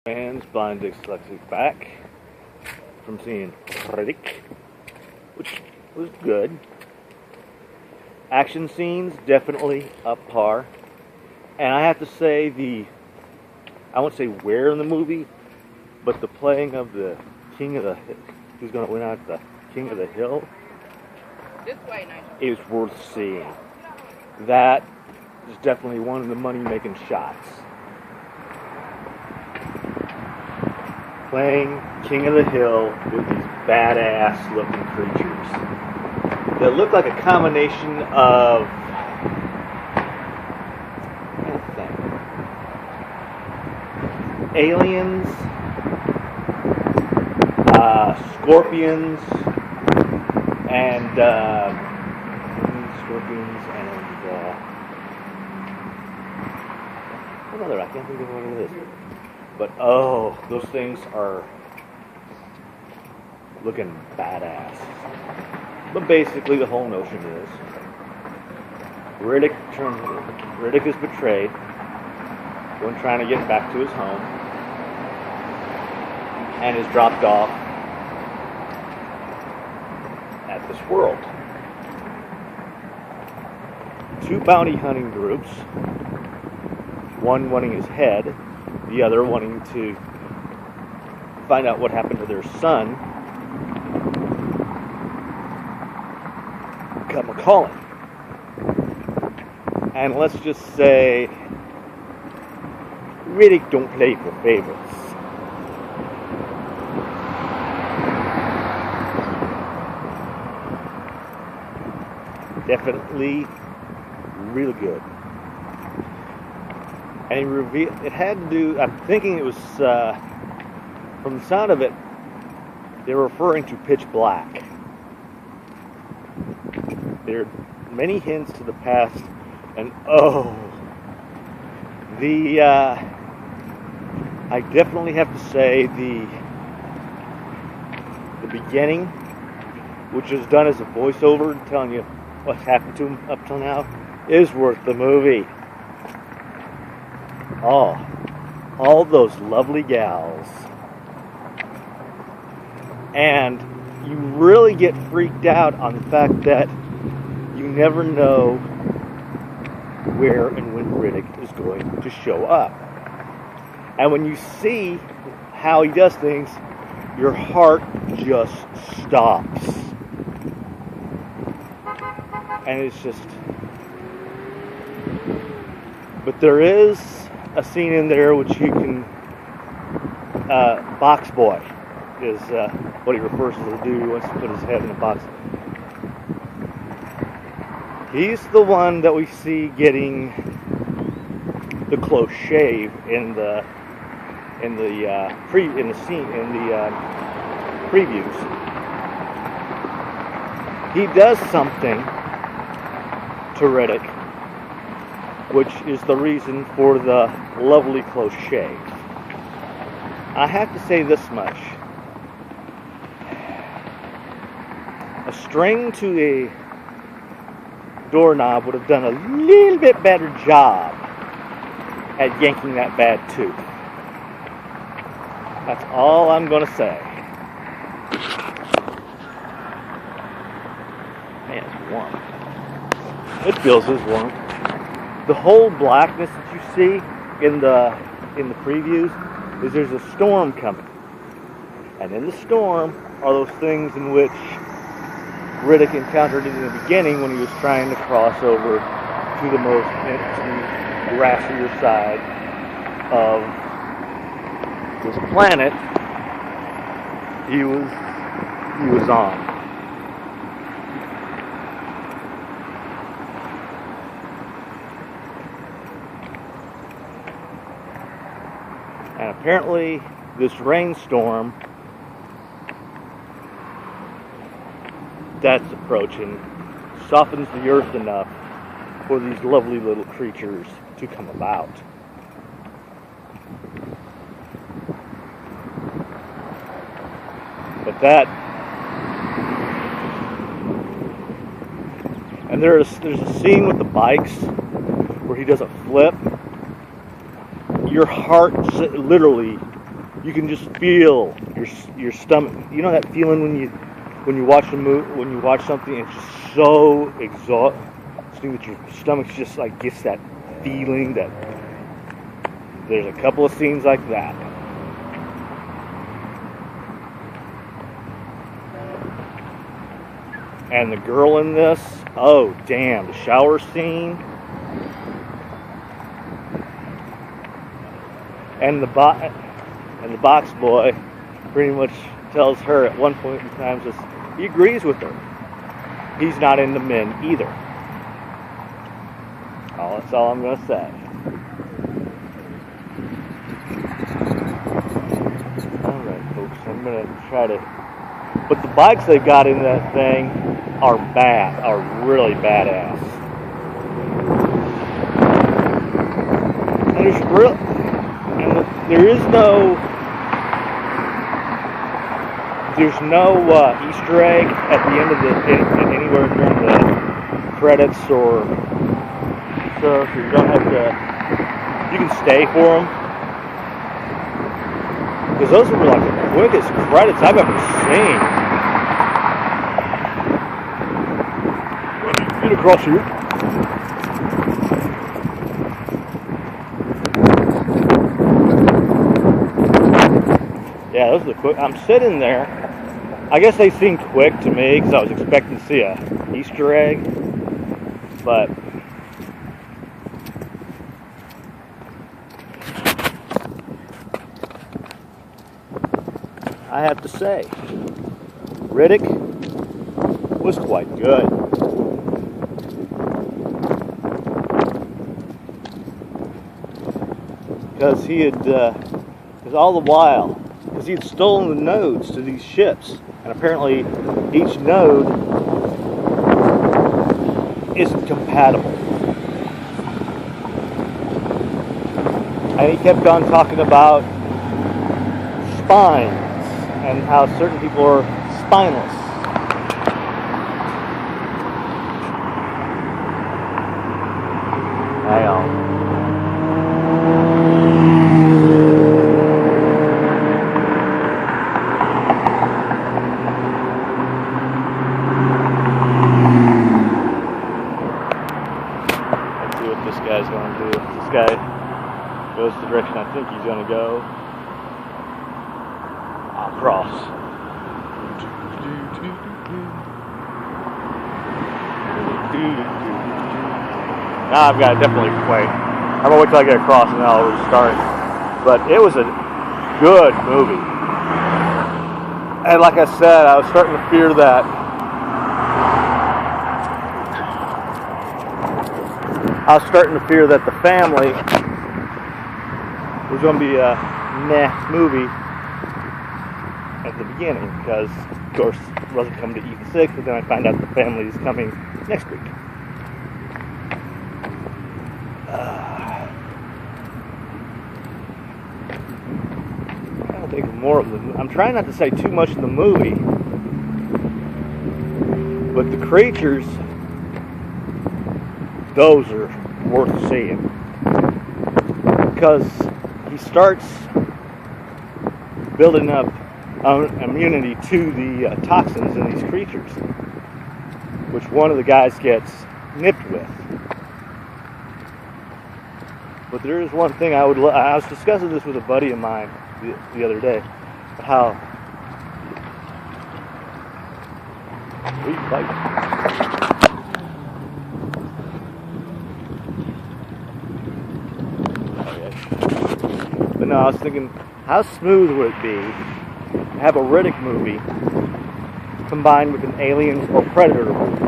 Fans, blind dyslexic back from seeing Riddick, which was good. Action scenes definitely up par, and I have to say I won't say where in the movie, but the playing of the King of the who's going to win out the King of the Hill is worth seeing. That is definitely one of the money-making shots. Playing King of the Hill with these badass-looking creatures that look like a combination of aliens, scorpions, and another. I can't think of what it is. But oh, those things are looking badass. But basically, the whole notion is Riddick is betrayed when trying to get back to his home, and is dropped off at this world. Two bounty hunting groups, one wanting his head, the other wanting to find out what happened to their son, come a-calling. And let's just say Riddick don't play for favorites. Definitely real good. And it had to do, I'm thinking it was, from the sound of it, they were referring to Pitch Black. There are many hints to the past, and I definitely have to say the beginning, which is done as a voiceover telling you what's happened to him up till now, is worth the movie. All those lovely gals. And you really get freaked out on the fact that you never know where and when Riddick is going to show up. And when you see how he does things, your heart just stops. And it's just... But there is a scene in there which you can... Box Boy is what he refers to the dude who wants to put his head in a box. He's the one that we see getting the close shave in the previews. He does something to Riddick, which is the reason for the lovely close shave. I have to say this much. A string to a doorknob would have done a little bit better job at yanking that bad tooth. That's all I'm going to say. Man, it's warm. It feels as warm. The whole blackness that you see in the previews is there's a storm coming. And in the storm are those things in which Riddick encountered in the beginning when he was trying to cross over to the grassier side of this planet he was on. And apparently this rainstorm that's approaching softens the earth enough for these lovely little creatures to come about. But and there's a scene with the bikes where he does a flip. Your heart literally You can just feel your stomach. You know that feeling when you watch a movie, when you watch something, and it's just so exhausting that your stomach just like gets that feeling. That there's a couple of scenes like that. And the girl in this, oh damn, the shower scene. And the box boy pretty much tells her at one point in time, says he agrees with her. He's not into men either. Oh, that's all I'm gonna say. Alright folks, I'm gonna try to, but the bikes they got in that thing are really badass. And there's no Easter egg at the end of anywhere during the credits or so you don't have to. You can stay for them because those were like the quickest credits I've ever seen. Get across here. Yeah, those are the quick. I'm sitting there. I guess they seemed quick to me because I was expecting to see a Easter egg, but I have to say, Riddick was quite good. Because he had, because all the while, because he had stolen the nodes to these ships, and apparently each node isn't compatible. And he kept on talking about spines and how certain people are spineless. I know. Let's see what this guy's going to do. This guy goes the direction I think he's going to go. I'll cross. Now I've got to definitely wait. I'm going to wait till I get across and then I'll restart. But it was a good movie. And like I said, I was starting to fear that the family was going to be a meh movie at the beginning, because of course it wasn't coming to E6, but then I find out the family is coming next week. I don't think more of them. I'm trying not to say too much in the movie, but the creatures, those are worth seeing, because he starts building up immunity to the toxins in these creatures, which one of the guys gets nipped with. But there is one thing I was discussing this with a buddy of mine the other day, how we fight. But no, I was thinking, how smooth would it be to have a Riddick movie combined with an Aliens or Predator movie?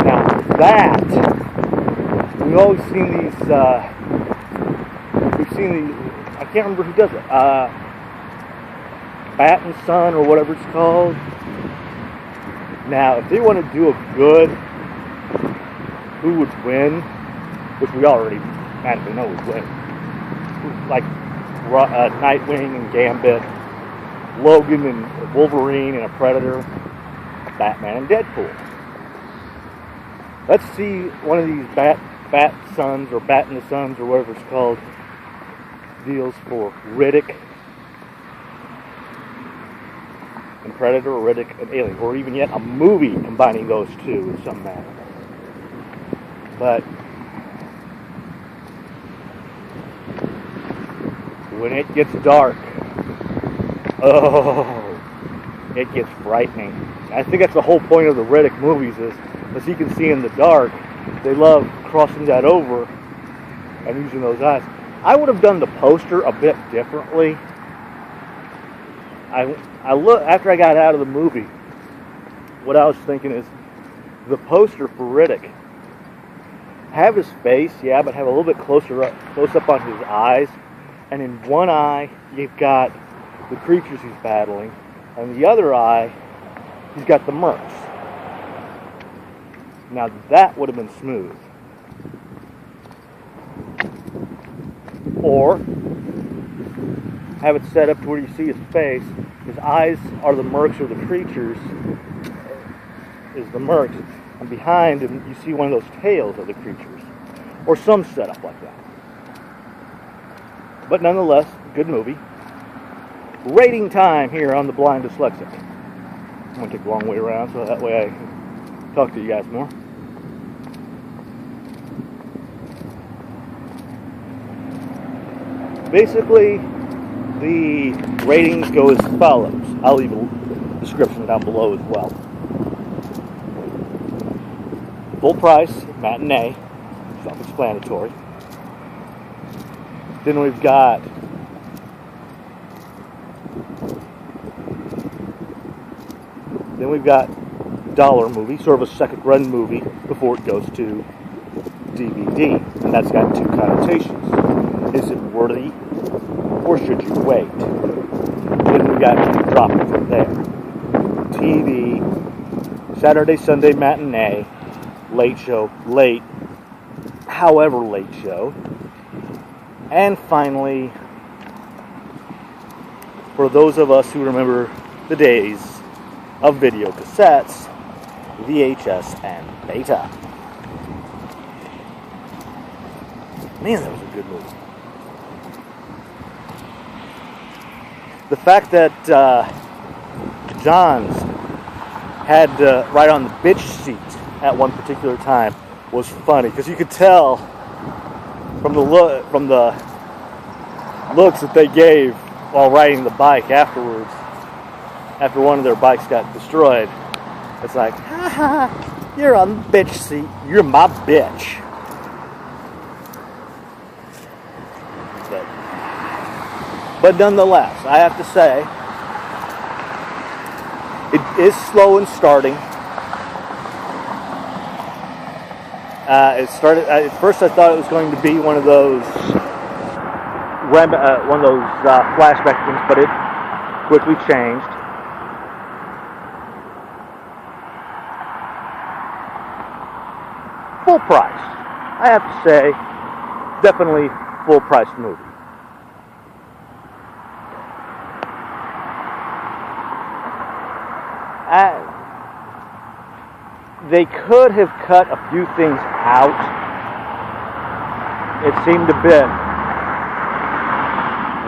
Now that, we've always seen these, I can't remember who does it, Bat and Son or whatever it's called. Now, if they want to do a good who would win, which we already magically know would win, like Nightwing and Gambit, Logan and Wolverine and a Predator, Batman and Deadpool. Let's see one of these Bat Sons or Bat and the Sons or whatever it's called deals for Riddick Predator, Riddick, and Alien, or even yet a movie combining those two in some manner. But when it gets dark, oh, it gets frightening. I think that's the whole point of the Riddick movies is, as you can see in the dark, they love crossing that over and using those eyes. I would have done the poster a bit differently. I look after I got out of the movie. What I was thinking is the poster for Riddick, have his face, yeah, but have a little bit close up on his eyes. And in one eye, you've got the creatures he's battling, and the other eye, he's got the mercs. Now that would have been smooth. Or have it set up to where you see his face, his eyes are the mercs or the creatures, is the mercs, and behind him you see one of those tails of the creatures. Or some setup like that. But nonetheless, good movie. Rating time here on The Blind Dyslexic. I'm going to take a long way around so that way I can talk to you guys more. Basically, the ratings go as follows. I'll leave a description down below as well. Full price, matinee, self-explanatory. Then we've got dollar movie, sort of a second run movie before it goes to DVD, and that's got two connotations. Is it worthy, or should you wait? Then we got to drop it from there. TV, Saturday, Sunday matinee, late show, late, however late show. And finally, for those of us who remember the days of video cassettes, VHS and Beta. Man, that was a good movie. The fact that Johns had right on the bitch seat at one particular time was funny, because you could tell from the looks that they gave while riding the bike afterwards, after one of their bikes got destroyed. It's like, ha ha, you're on the bitch seat, you're my bitch. But nonetheless, I have to say, it is slow in starting. It started at first. I thought it was going to be one of those flashback things, but it quickly changed. Full price, I have to say, definitely full price movie. They could have cut a few things out. It seemed a bit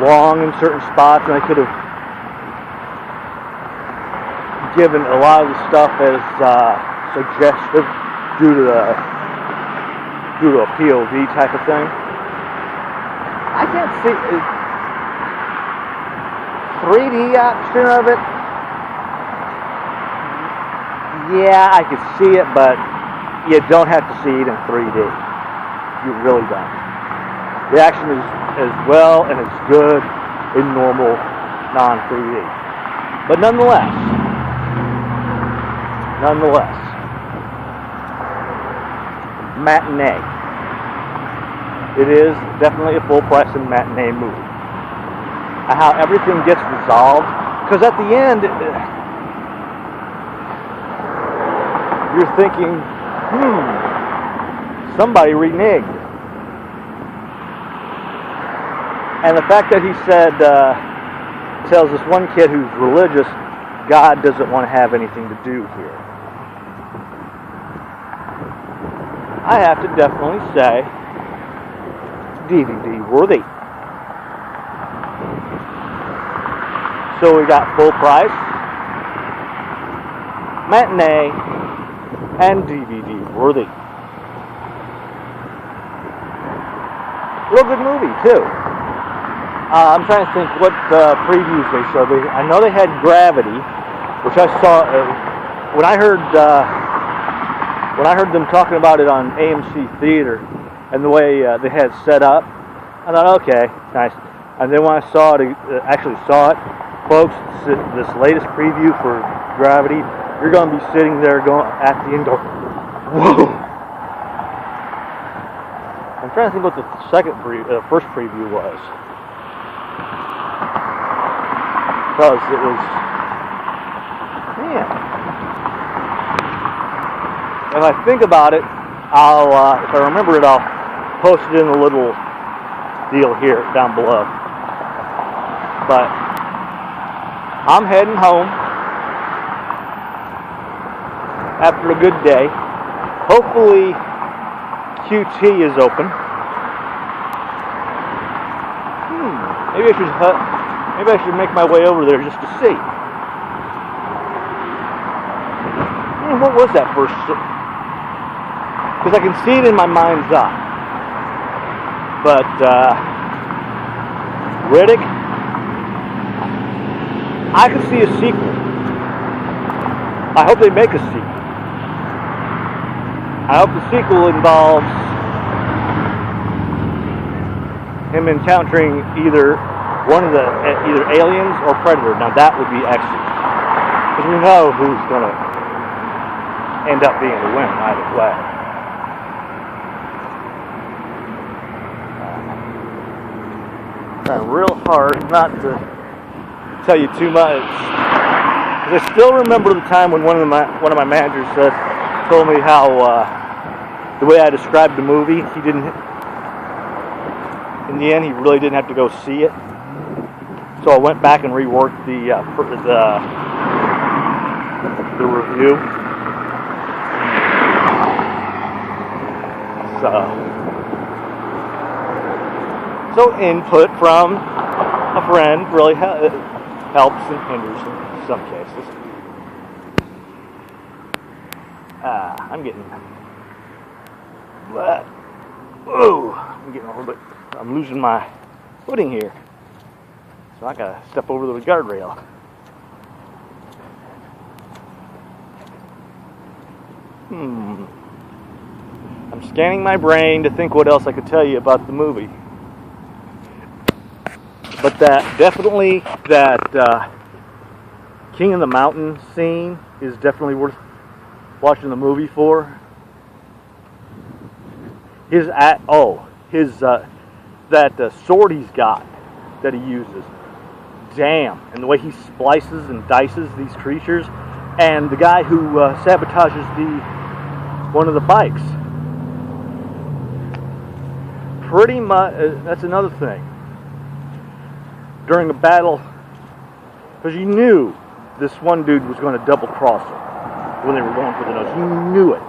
long in certain spots, and I could have given a lot of the stuff as suggestive due to a POV type of thing. I can't see 3D option of it. Yeah, I could see it, but you don't have to see it in 3D. You really don't. The action is as well and as good in normal non-3D. But nonetheless, matinee. It is definitely a full price and matinee movie. How everything gets resolved, because at the end, you're thinking, somebody reneged. And the fact that he said, tells this one kid who's religious, God doesn't want to have anything to do here. I have to definitely say, DVD worthy. So we got full price, matinee and DVD worthy. Real good movie too. I'm trying to think what previews they showed. I know they had Gravity, which I saw when I heard them talking about it on AMC Theater, and the way they had it set up. I thought, okay, nice. And then when I saw it, actually saw it, folks, this latest preview for Gravity, you're going to be sitting there going at the end, going, whoa. I'm trying to think what the first preview was. Because it was, man. If I think about it, I'll, if I remember it, I'll post it in a little deal here down below. But I'm heading home after a good day. Hopefully QT is open. Maybe I should make my way over there just to see. Man, what was that first? Because I can see it in my mind's eye. But Riddick, I could see a sequel. I hope they make a sequel. I hope the sequel involves him encountering either aliens or Predator. Now that would be excellent, because we know who's going to end up being the winner either way. Trying real hard not to tell you too much. I still remember the time when one of my managers told me how the way I described the movie, in the end, he really didn't have to go see it. So I went back and reworked the review. So input from a friend really helps and hinders in some cases. I'm getting a little bit. I'm losing my footing here, so I gotta step over the guardrail. I'm scanning my brain to think what else I could tell you about the movie. But that King of the Mountain scene is definitely worth watching the movie for. That sword he's got that he uses. Damn. And the way he splices and dices these creatures. And the guy who sabotages one of the bikes. Pretty much, that's another thing. During a battle, because you knew this one dude was going to double cross him when they were going for the nose. You knew it.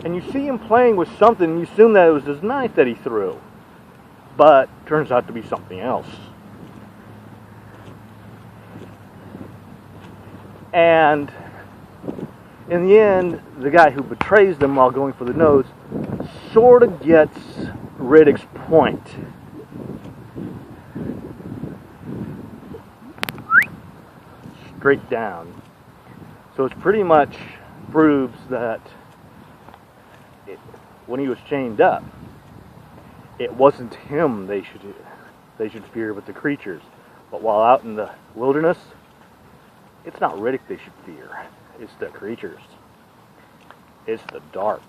And you see him playing with something, and you assume that it was his knife that he threw. But it turns out to be something else. And in the end, the guy who betrays them while going for the nose sort of gets Riddick's point. Straight down. So it's pretty much proves that when he was chained up, it wasn't him they should fear, but the creatures. But while out in the wilderness, it's not Riddick they should fear. It's the creatures. It's the dark.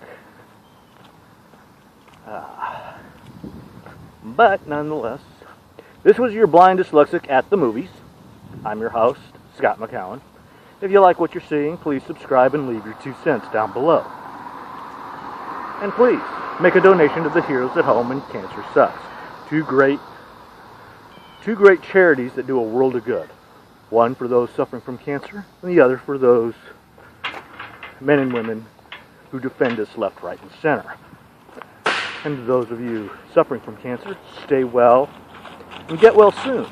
But nonetheless, this was your Blind Dyslexic at the Movies. I'm your host, Scott McCowan. If you like what you're seeing, please subscribe and leave your 2 cents down below. And please, make a donation to the Heroes at Home and Cancer Sucks. Two great charities that do a world of good. One for those suffering from cancer, and the other for those men and women who defend us left, right, and center. And to those of you suffering from cancer, stay well and get well soon.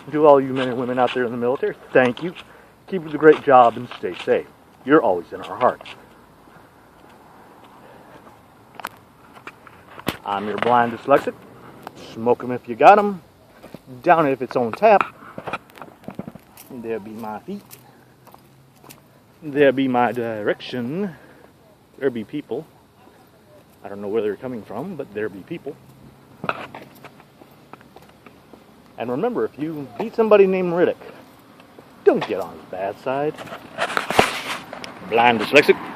To all you men and women out there in the military, thank you. Keep up the great job and stay safe. You're always in our hearts. I'm your blind dyslexic. Smoke 'em if you got 'em. Down it if it's on tap. There be my feet. There be my direction. There be people. I don't know where they're coming from, but there be people. And remember, if you meet somebody named Riddick, don't get on his bad side. Blind dyslexic.